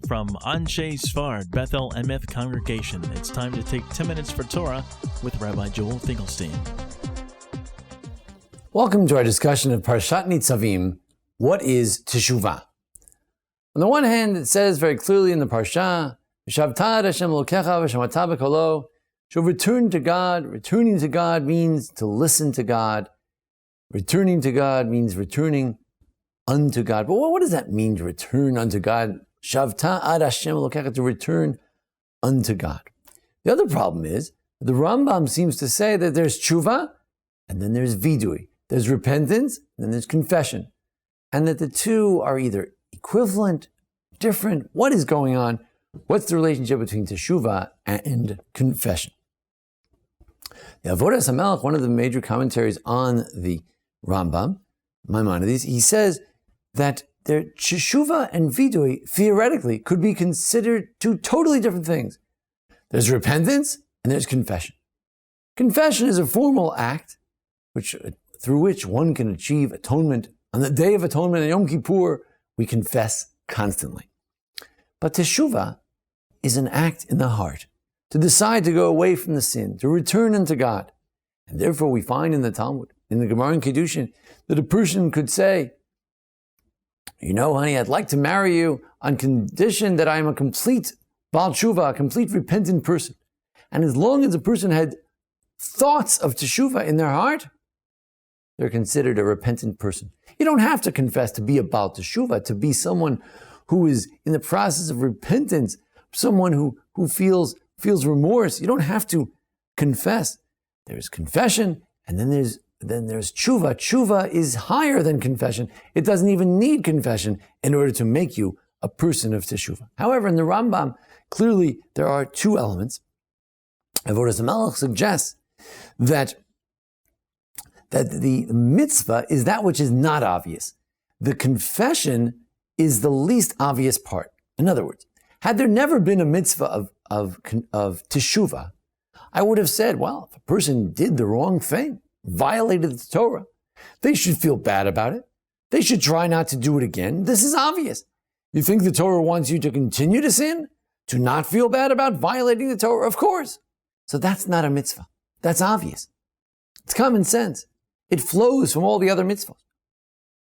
From Anshe Sfard, Bethel Emeth Congregation, it's time to take 10 minutes for Torah with Rabbi Joel Finkelstein. Welcome to our discussion of Parshat Nitzavim. What is Teshuva? On the one hand, it says very clearly in the Parsha, V'shavtad Hashem Elokecha v'shamata b'kolo. So return to God. Returning to God means to listen to God. Returning to God means returning unto God. But what does that mean to return unto God? Shavtad Hashem Elokecha, to return unto God. The other problem is, the Rambam seems to say that there's tshuva, and then there's vidui. There's repentance, and then there's confession. And that the two are either equivalent, different. What is going on? What's the relationship between teshuva and confession? The Avodas HaMelech, one of the major commentaries on the Rambam, Maimonides, he says that their teshuva and vidui theoretically could be considered two totally different things. There's repentance and there's confession. Confession is a formal act through which one can achieve atonement. On the Day of Atonement, on Yom Kippur, we confess constantly. But teshuva is an act in the heart, to decide to go away from the sin, to return unto God. And therefore we find in the Talmud, in the Gemara and Kiddushin, that a person could say, you know, honey, I'd like to marry you on condition that I am a complete Baal Tshuva, a complete repentant person. And as long as a person had thoughts of teshuva in their heart, they're considered a repentant person. You don't have to confess to be a Baal Teshuva, to be someone who is in the process of repentance, someone who feels remorse. You don't have to confess. There's confession, and then there's tshuva. Tshuva is higher than confession. It doesn't even need confession in order to make you a person of teshuva. However, in the Rambam, clearly there are two elements. Avodas HaMelech suggests that the mitzvah is that which is not obvious. The confession is the least obvious part. In other words, had there never been a mitzvah of teshuva, I would have said, well, if a person did the wrong thing, violated the Torah, they should feel bad about it. They should try not to do it again. This is obvious. You think the Torah wants you to continue to sin? To not feel bad about violating the Torah? Of course. So that's not a mitzvah. That's obvious. It's common sense. It flows from all the other mitzvahs.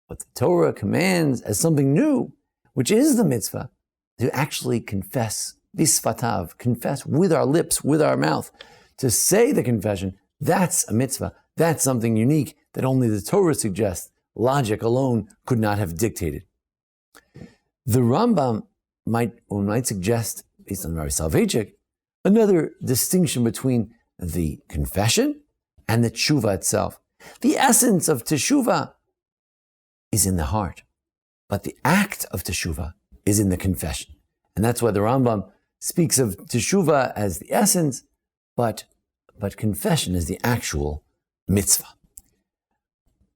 But the Torah commands as something new, which is the mitzvah, to actually confess, bisfatav, confess with our lips, with our mouth, to say the confession. That's a mitzvah. That's something unique that only the Torah suggests. Logic alone could not have dictated. The Rambam might suggest, based on Rabbi Soloveitchik, another distinction between the confession and the tshuva itself. The essence of teshuva is in the heart, but the act of teshuva is in the confession. And that's why the Rambam speaks of teshuva as the essence, but confession is the actual mitzvah.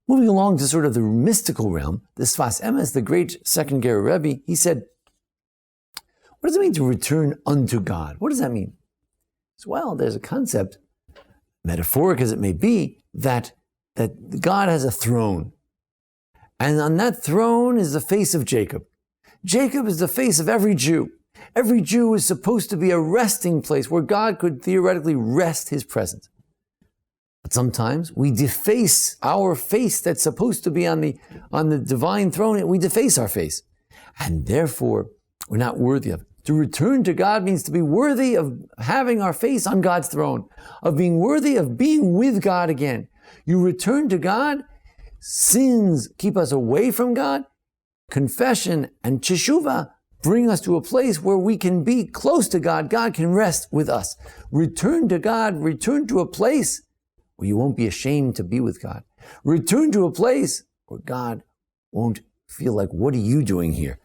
Moving along to sort of the mystical realm, the Sfas Emes, the great second Ger Rabbi, he said, what does it mean to return unto God? What does that mean? Well, there's a concept, metaphoric as it may be, that God has a throne. And on that throne is the face of Jacob. Jacob is the face of every Jew. Every Jew is supposed to be a resting place where God could theoretically rest his presence. But sometimes we deface our face that's supposed to be on the divine throne. We deface our face. And therefore, we're not worthy of it. To return to God means to be worthy of having our face on God's throne, of being worthy of being with God again. You return to God, sins keep us away from God, confession and teshuva bring us to a place where we can be close to God. God can rest with us. Return to God, return to a place where you won't be ashamed to be with God. Return to a place where God won't feel like, what are you doing here?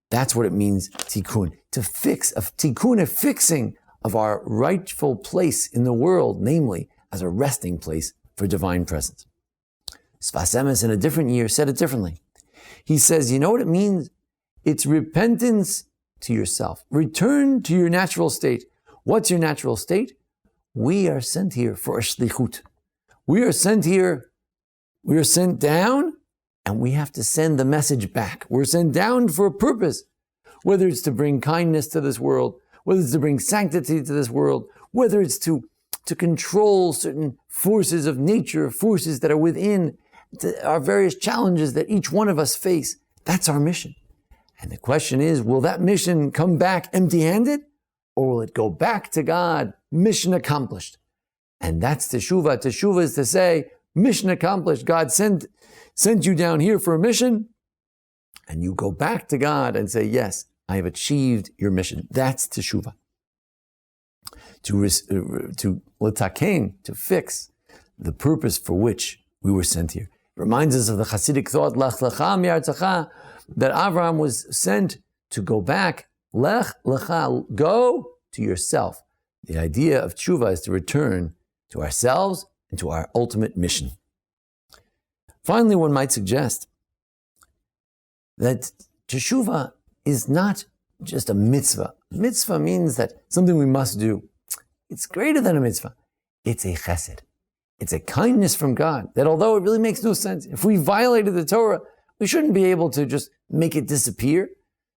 That's what it means, tikkun. To fix, a tikkun, a fixing of our rightful place in the world, namely as a resting place for divine presence. Sfas Emes in a different year said it differently. He says, you know what it means? It's repentance to yourself. Return to your natural state. What's your natural state? We are sent here for a shlichut. We are sent here, we are sent down, and we have to send the message back. We're sent down for a purpose. whether it's to bring kindness to this world, whether it's to bring sanctity to this world, whether it's to control certain forces of nature, forces that are within our various challenges that each one of us face. That's our mission. And the question is, will that mission come back empty-handed, or will it go back to God, mission accomplished? And that's Teshuva. Teshuva is to say, mission accomplished. God sent you down here for a mission, and you go back to God and say, yes, I have achieved your mission. That's Teshuva. To letaken, to fix the purpose for which we were sent here. It reminds us of the Hasidic thought, Lech lecha mi'artzecha, that Avraham was sent to go back. Lech lecha, go to yourself. The idea of Teshuva is to return to ourselves and to our ultimate mission. Finally, one might suggest that Teshuva is not just a mitzvah. Mitzvah means that something we must do. It's greater than a mitzvah. It's a chesed. It's a kindness from God that, although it really makes no sense, if we violated the Torah, we shouldn't be able to just make it disappear,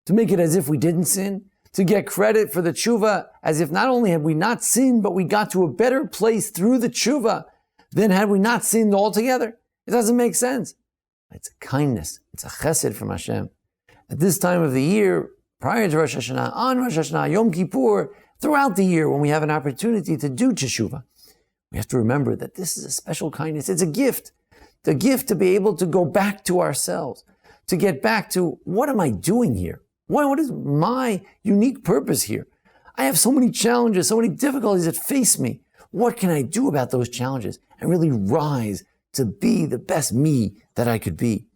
to make it as if we didn't sin, to get credit for the tshuva as if not only had we not sinned, but we got to a better place through the tshuva than had we not sinned altogether. It doesn't make sense. It's a kindness. It's a chesed from Hashem. At this time of the year, prior to Rosh Hashanah, on Rosh Hashanah, Yom Kippur, throughout the year when we have an opportunity to do teshuva, we have to remember that this is a special kindness. It's a gift. The gift to be able to go back to ourselves, to get back to, what am I doing here? What is my unique purpose here? I have so many challenges, so many difficulties that face me. What can I do about those challenges and really rise to be the best me that I could be?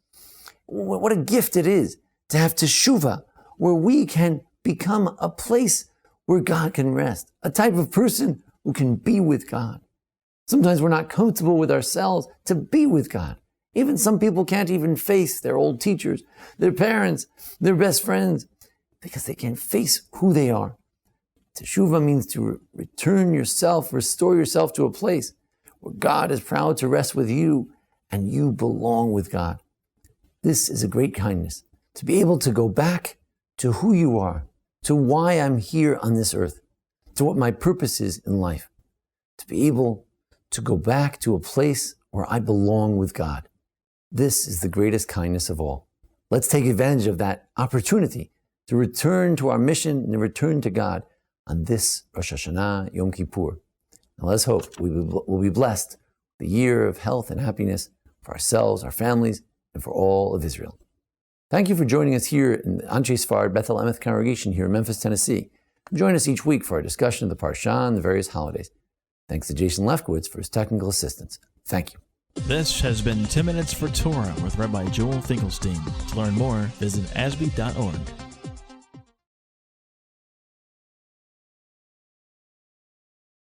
What a gift it is to have teshuva, where we can become a place where God can rest, a type of person who can be with God. Sometimes we're not comfortable with ourselves to be with God. Even some people can't even face their old teachers, their parents, their best friends, because they can't face who they are. Teshuva means to return yourself, restore yourself to a place where God is proud to rest with you and you belong with God. This is a great kindness, to be able to go back to who you are, to why I'm here on this earth, to what my purpose is in life, to be able to go back to a place where I belong with God. This is the greatest kindness of all. Let's take advantage of that opportunity to return to our mission and return to God on this Rosh Hashanah, Yom Kippur. And let's hope we'll be blessed with a year of health and happiness for ourselves, our families, and for all of Israel. Thank you for joining us here in the Anshe Sfard Bethel Emeth congregation here in Memphis, Tennessee. Join us each week for our discussion of the Parsha and the various holidays. Thanks to Jason Lefkowitz for his technical assistance. Thank you. This has been 10 Minutes for Torah with Rabbi Joel Finkelstein. To learn more, visit ASBEE.org.